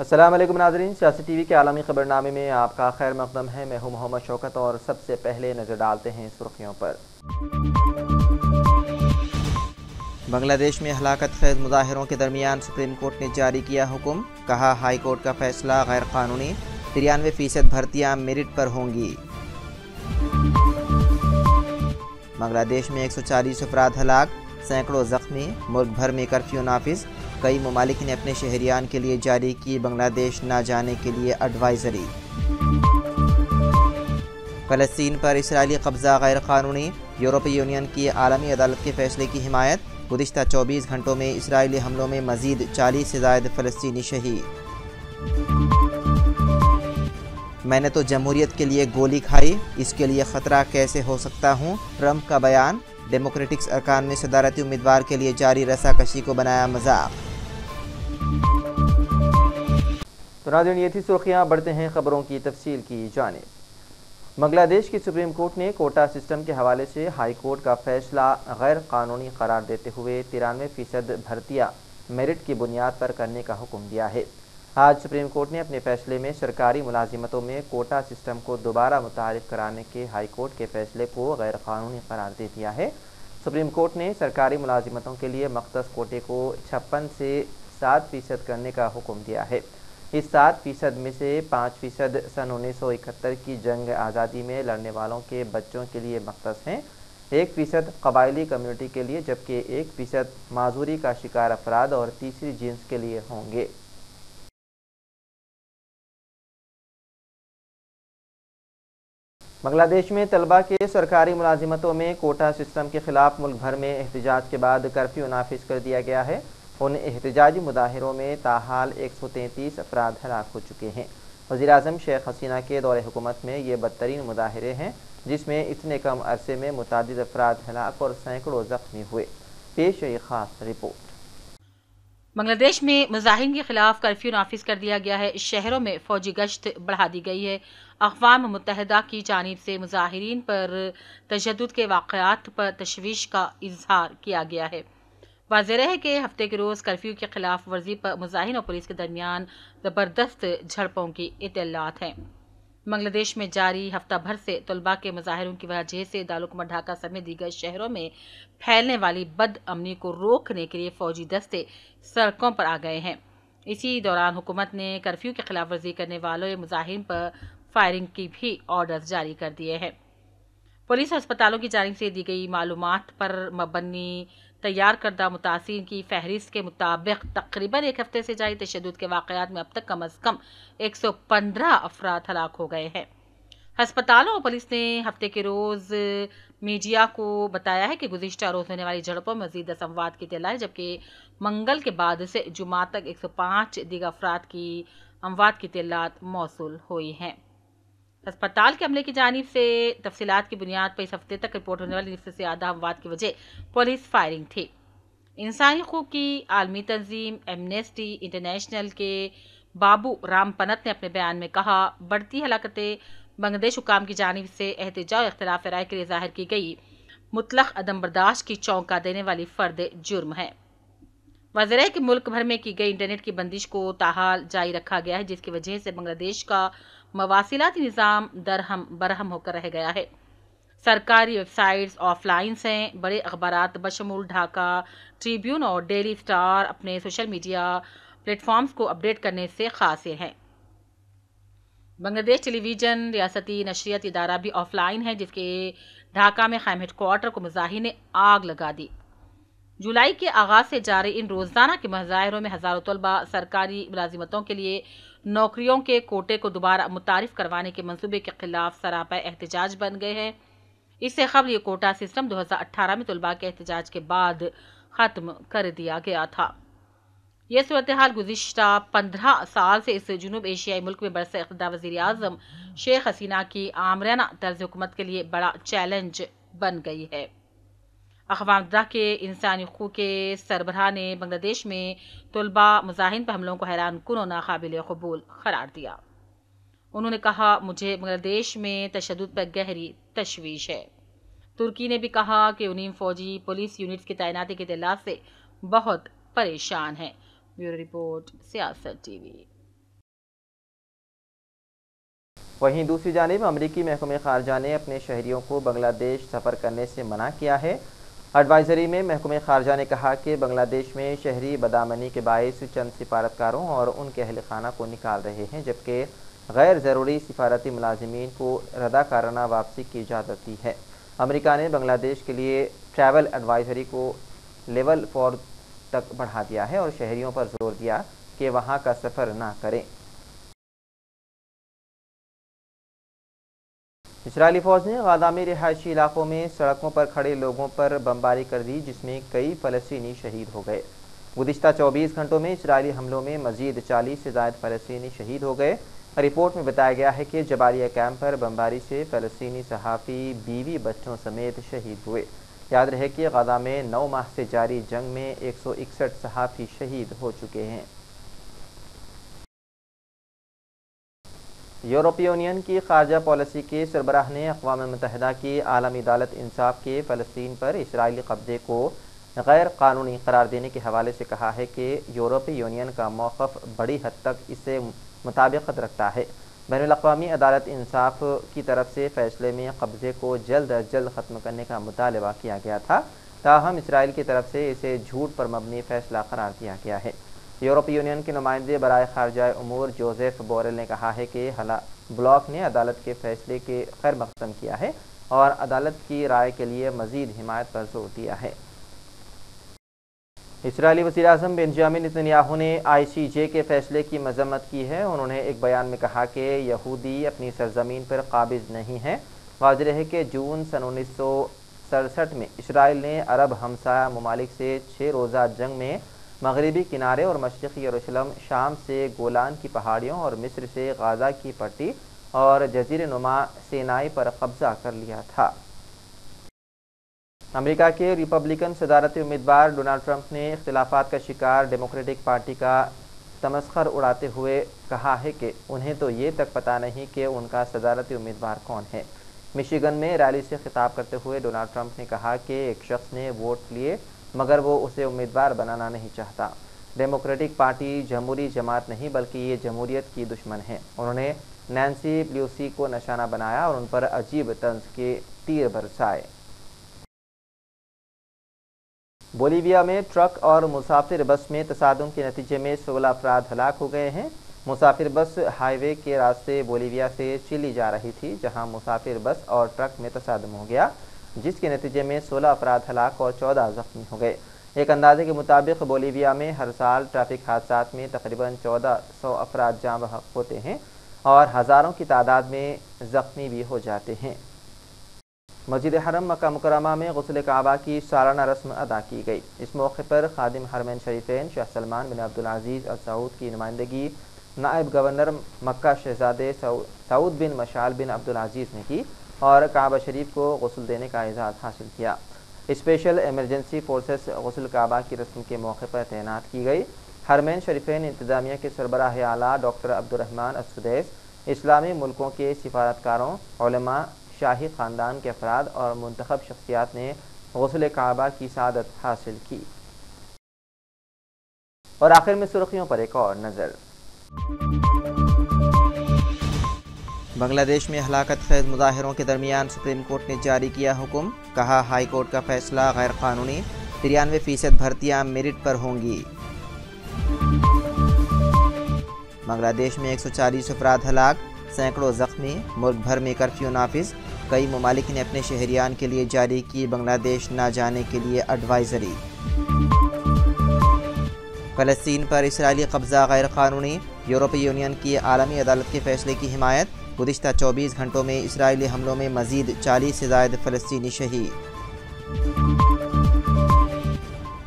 अस्सलाम वालेकुम नाज़रीन, सियासी टीवी के आलमी खबरनामे में आपका खैर मकदम है। मैं हूं मोहम्मद शौकत और सबसे पहले नज़र डालते हैं सुर्खियों पर। बांग्लादेश में हलाकत खेज मुजाहिरों के दरमियान सुप्रीम कोर्ट ने जारी किया हुक्म, कहा हाई कोर्ट का फैसला गैर कानूनी, 93% भर्तियां मेरिट पर होंगी। बांग्लादेश में 140 अफराद हलाक, सैकड़ों जख्मी, मुल्क भर में कर्फ्यू नाफिज। कई ममालिक ने अपने शहरियान के लिए जारी की बांग्लादेश ना जाने के लिए एडवाइजरी। फ़लस्तीन पर इसराइली कब्ज़ा गैर कानूनी, यूरोपीय यूनियन की आलमी अदालत के फैसले की हिमायत। गुज़िश्ता 24 घंटों में इसराइली हमलों में मज़ीद 40 से ज़ायद फ़लस्तीनी शहीद। मैंने तो जमहूरियत के लिए गोली खाई, इसके लिए ख़तरा कैसे हो सकता हूँ, ट्रंप का बयान। डेमोक्रेटिक्स अरकान ने सदारती उम्मीदवार के लिए जारी रसाकशी को बनाया मजाक। तो नाज़रीन, ये थी सुर्खियाँ। बढ़ते हैं खबरों की तफसील की जानिब। बांग्लादेश की सुप्रीम कोर्ट ने कोटा सिस्टम के हवाले से हाई कोर्ट का फैसला गैर कानूनी करार देते हुए 93% भर्तियाँ मेरिट की बुनियाद पर करने का हुक्म दिया है। आज सुप्रीम कोर्ट ने अपने फैसले में सरकारी मुलाजिमतों में कोटा सिस्टम को दोबारा मुतारिफ कराने के हाई कोर्ट के फैसले को गैर कानूनी करार दे दिया है। सुप्रीम कोर्ट ने सरकारी मुलाजिमतों के लिए मख्तस कोटे को 56 से 7% करने का हुक्म दिया है। इस 7% में से 5% सन 1971 की जंग आज़ादी में लड़ने वालों के बच्चों के लिए मख्तस हैं, 1% कबायली कम्युनिटी के लिए, जबकि 1% माजूरी का शिकार अफराद और तीसरी जिन्स के लिए होंगे। बांग्लादेश में तलबा के सरकारी मुलाजिमतों में कोटा सिस्टम के खिलाफ मुल्क भर में एहतजाज के बाद कर्फ्यू नाफिज कर दिया गया है। उन एहतजाजी मुजाहिरों में ताहाल 133 अफराद हलाक हो चुके हैं। वज़ीर-ए-आज़म शेख हसीना के दौरे हुकूमत में ये बदतरीन मुजाहिरे हैं, जिसमें इतने कम अरसे में मुतादिद अफराद हलाक और सैकड़ों जख्मी हुए। पेश है खास रिपोर्ट। बांग्लादेश में मुजाहिरीन के खिलाफ कर्फ्यू नाफिज कर दिया गया है। शहरों में फौजी गश्त बढ़ा दी गई है। अक़वाम मुत्तहिदा की जानिब से मुजाहिरीन पर तशद्दुद के वाक़यात पर तशवीश का इजहार किया गया है। वाज़ेह है कि हफ्ते के रोज़ कर्फ्यू की खिलाफ वर्जी पर मुजाहिरीन और पुलिस के दरमियान ज़बरदस्त झड़पों की इत्तलात हैं। बांग्लादेश में जारी हफ्ता भर से तलबा के मुजाहिरों की वजह से दारुकुमत ढाका समेत दीगर शहरों में फैलने वाली बदअमनी को रोकने के लिए फौजी दस्ते सड़कों पर आ गए हैं। इसी दौरान हुकूमत ने कर्फ्यू की खिलाफ वर्जी करने वालों या मुजाहिरीन पर फायरिंग की भी ऑर्डर्स जारी कर दिए हैं। पुलिस और अस्पतालों की जानिब से दी गई मालूमात पर मबनी तैयार करदा मुतासिरीन की फहरिस्त के मुताबिक तकरीबन एक हफ्ते से जारी तशद्दुद के वाक़यात में अब तक कम अज़ कम 115 अफराद हलाक हो गए हैं। अस्पतालों और पुलिस ने हफ्ते के रोज़ मीडिया को बताया है कि गुज़िश्ता रोज़ होने वाली झड़पों में मज़ीद 10 अमवात की इत्तला है, जबकि मंगल के बाद से जुमा तक 105 दीगर अफराद की अमवात की इत्तलात मौसूल हुई हैं। अस्पताल के अमले की जानिब से तफसीलात की बुनियाद पर इस हफ्ते तक रिपोर्ट होने वाली निस्फ से आधा अमवात की वजह पुलिस फायरिंग थी। इंसानी हकूक़ की आलमी तंजीम एमनेस्टी इंटरनेशनल के बाबू रामपनत ने अपने बयान में कहा, बढ़ती हलाकतें बांग्लादेश हुकाम की जानिब से एहतजाज और इख्तिलाफ राय के लिए ज़ाहिर की गई मुतलक अदम बर्दाश्त की चौंका देने वाली फ़र्द जुर्म है। वाज़ेह है कि मुल्क भर में की गई इंटरनेट की बंदिश को ताहाल जारी रखा गया है, जिसकी वजह से बांग्लादेश का मवासिलाती निज़ाम दरहम बरहम होकर रह गया है। सरकारी वेबसाइट्स ऑफलाइन हैं। बड़े अखबारात बशमूल ढाका ट्रिब्यून और डेली स्टार अपने सोशल मीडिया प्लेटफॉर्म्स को अपडेट करने से खासे हैं। बांग्लादेश टेलीविज़न रियासती नशरियत इदारा भी ऑफलाइन है, जिसके ढाका में कायम हेडक्वार्टर को मुजाहिरीन ने आग लगा दी। जुलाई के आगाज से जारी इन रोज़ाना के मुजाहिरों में हज़ारों तलबा सरकारी मुलाजिमतों के लिए नौकरियों के कोटे को दोबारा मुतारिफ करवाने के मंसूबे के खिलाफ सरापा एहतजाज बन गए हैं। इससे कबल ये कोटा सिस्टम 2018 में तलबा के एहतजाज के बाद ख़त्म कर दिया गया था। यह सूरत हाल गुज़िश्ता 15 साल से इस जुनूब एशियाई मुल्क में बरसे इक़्तिदार वज़ीर-ए-आज़म शेख हसीना की आमराना तर्ज हुकूमत के लिए बड़ा चैलेंज बन गई है। अक़वाम मुत्तहिदा के इंसानी हकूक़ के सरबराह ने बांग्लादेश में तलबा मुजाहिरीन पर हमलों को हैरानकुन और नाकाबिल क़बूल करार दिया। उन्होंने कहा, मुझे बांग्लादेश में तशद्दुद पर गहरी तशवीश है। तुर्की ने भी कहा कि उन्हीं फौजी पुलिस यूनिट्स की तैनाती के इत्तला से बहुत परेशान है। ब्यूरो रिपोर्ट, सियासत टीवी। वहीं दूसरी जानिब अमरीकी महकमे खारजा ने अपने शहरियों को बांग्लादेश सफ़र करने से मना किया है। एडवाइजरी में महकमे खारजा ने कहा कि बांग्लादेश में शहरी बदामनी के बायस चंद सिफारतकारों और उनके अहल खाना को निकाल रहे हैं, जबकि गैर ज़रूरी सिफारती मुलाजिमीन को रदाकाराना वापसी की इजाज़त दी है। अमेरिका ने बांग्लादेश के लिए ट्रैवल एडवाइजरी को लेवल 4 तक बढ़ा दिया है और शहरियों पर जोर दिया कि वहां का सफ़र ना करें। इजरायली फ़ौज ने गाज़ा में रिहायशी इलाकों में सड़कों पर खड़े लोगों पर बमबारी कर दी, जिसमें कई फ़लस्तीनी शहीद हो गए। गुज़िश्ता 24 घंटों में इजरायली हमलों में मज़ीद 40 से ज़ायद फ़लस्तीनी शहीद हो गए। रिपोर्ट में बताया गया है कि जबालिया कैंप पर बमबारी से फ़लस्तीनी सहाफ़ी, बीवी, बच्चों समेत शहीद हुए। याद रहे कि गाज़ा में 9 माह से जारी जंग में 161 सहाफ़ी शहीद हो चुके हैं। यूरोपीय यूनियन की खारजा पॉलिसी के सरबराह ने अक़वाम मुत्तहिदा की आलमी अदालत इंसाफ के फ़लस्तीन पर इसराइली कब्ज़े को गैर कानूनी करार देने के हवाले से कहा है कि यूरोपीय यूनियन का मौक़िफ़ बड़ी हद तक इससे मुताबिकत रखता है। बैनुल-अक़वामी अदालत इंसाफ की तरफ से फ़ैसले में कब्ज़े को जल्द अज जल्द ख़त्म करने का मुतालबा किया गया था, ताहम इसराइल की तरफ से इसे झूठ पर मबनी फ़ैसला करार दिया गया है। यूरोपीय यूनियन के नुमाइंदे बराए खारजा उमूर जोसेफ बोरेल ने कहा है कि ब्लॉक ने अदालत के फ़ैसले के खैर मक़दम किया है और अदालत की राय के लिए मज़ीद हिमायत पर जोर दिया है। इस्राएली वज़ीर-ए-आज़म बेंजामिन नेतन्याहू ने ICJ के फ़ैसले की मज़म्मत की है। उन्होंने एक बयान में कहा कि यहूदी अपनी सरज़मीन पर काबिज़ नहीं है। वाज़ेह है कि जून सन 1967 में इसराइल ने अरब हमसाया ममालिक से 6 रोज़ा जंग में मगरबी किनारे और मशरक़ी यरूशलेम, शाम से गोलान की पहाड़ियों और मिस्र से गाज़ा की पट्टी और जज़ीरे नुमा सीनाई पर कब्ज़ा कर लिया था। अमेरिका के रिपब्लिकन सदारती उम्मीदवार डोनाल्ड ट्रंप ने इख्तिलाफ़ात का शिकार डेमोक्रेटिक पार्टी का तमस्खर उड़ाते हुए कहा है कि उन्हें तो ये तक पता नहीं कि उनका सदारती उम्मीदवार कौन है। मिशिगन में रैली से खिताब करते हुए डोनाल्ड ट्रंप ने कहा कि एक शख्स ने वोट लिए मगर वो उसे उम्मीदवार बनाना नहीं चाहता। डेमोक्रेटिक पार्टी जमहूरी जमात नहीं बल्कि ये जमहूरियत की दुश्मन है। उन्होंने नैन्सी पेलोसी को निशाना बनाया और उन पर अजीब तंज के तीर बरसाए। बोलीविया में ट्रक और मुसाफिर बस में तसादुम के नतीजे में 16 अफराद हलाक हो गए हैं। मुसाफिर बस हाईवे के रास्ते बोलीविया से चिली जा रही थी, जहां मुसाफिर बस और ट्रक में तसादुम हो गया, जिसके नतीजे में 16 अफराद हलाक और 14 जख्मी हो गए। एक अंदाजे के मुताबिक बोलीविया में हर साल ट्रैफिक हादसात में तकरीबन 1400 अफराद जाँ बहक होते हैं और हज़ारों की तादाद में ज़ख्मी भी हो जाते हैं। मस्जिद हरम मक्का मुकरमा में गुस्ल काबा की सालाना रस्म अदा की गई। इस मौके पर खादिम हरमैन शरीफैन शाह सलमान बिन अब्दुल अजीज़ अल सऊद की नुमाइंदगी नायब गवर्नर मक्का शहजादे सऊद बिन मशाल बिन अब्दुल अजीज़ ने की और काबा शरीफ को गुस्ल देने का एजाज़ हासिल किया। स्पेशल इमरजेंसी फोर्सेस गुस्ल काबा की रस्म के मौके पर तैनात की गई। हरमैन शरीफैन इंतज़ामिया के सरबराह आला डॉक्टर अब्दुर्रहमान अस-सुदैस, इस्लामी मुल्कों के सिफारतकारों, उलमा, शाही ख़ानदान के अफराद और मुंतखब शख्सियात ने गुस्ल काबा की सादत हासिल की। और आखिर में सुर्खियों पर एक और नज़र। बांग्लादेश में हलाकत खेज मुजाहिरों के दरमियान सुप्रीम कोर्ट ने जारी किया हुक्म, कहा हाई कोर्ट का फैसला गैर कानूनी, 93% भर्तियां मेरिट पर होंगी। बांग्लादेश में 140 अफराद हलाक, सैकड़ों जख्मी, मुल्क भर में कर्फ्यू नाफिज, कई ममालिक ने अपने शहरियान के लिए जारी की बांग्लादेश न जाने के लिए एडवाइजरी। फ़लस्तीन पर इसराइली कब्ज़ा गैर कानूनी, यूरोपीय यूनियन की आलमी अदालत के फैसले की हिमायत। गुज़िश्ता 24 घंटों में इसराइली हमलों में मज़ीद 40 से ज़ायद फ़लस्तीनी शहीद।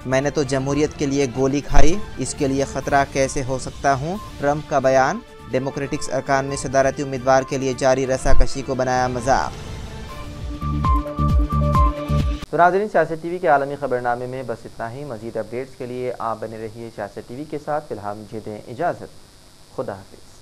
मैंने तो जमहूरियत के लिए गोली खाई, इसके लिए ख़तरा कैसे हो सकता हूँ, ट्रंप का बयान। डेमोक्रेटिक्स अरकान में सदारती उम्मीदवार के लिए जारी रसाकशी को बनाया मजाक। तो नाज़रीन, सियासत टीवी के आलमी खबरनामे में बस इतना ही। मज़ीद अपडेट्स के लिए आप बने रहिए सियासत टीवी के साथ। फिलहाल मुझे दें इजाज़त। खुदा हाफिज़।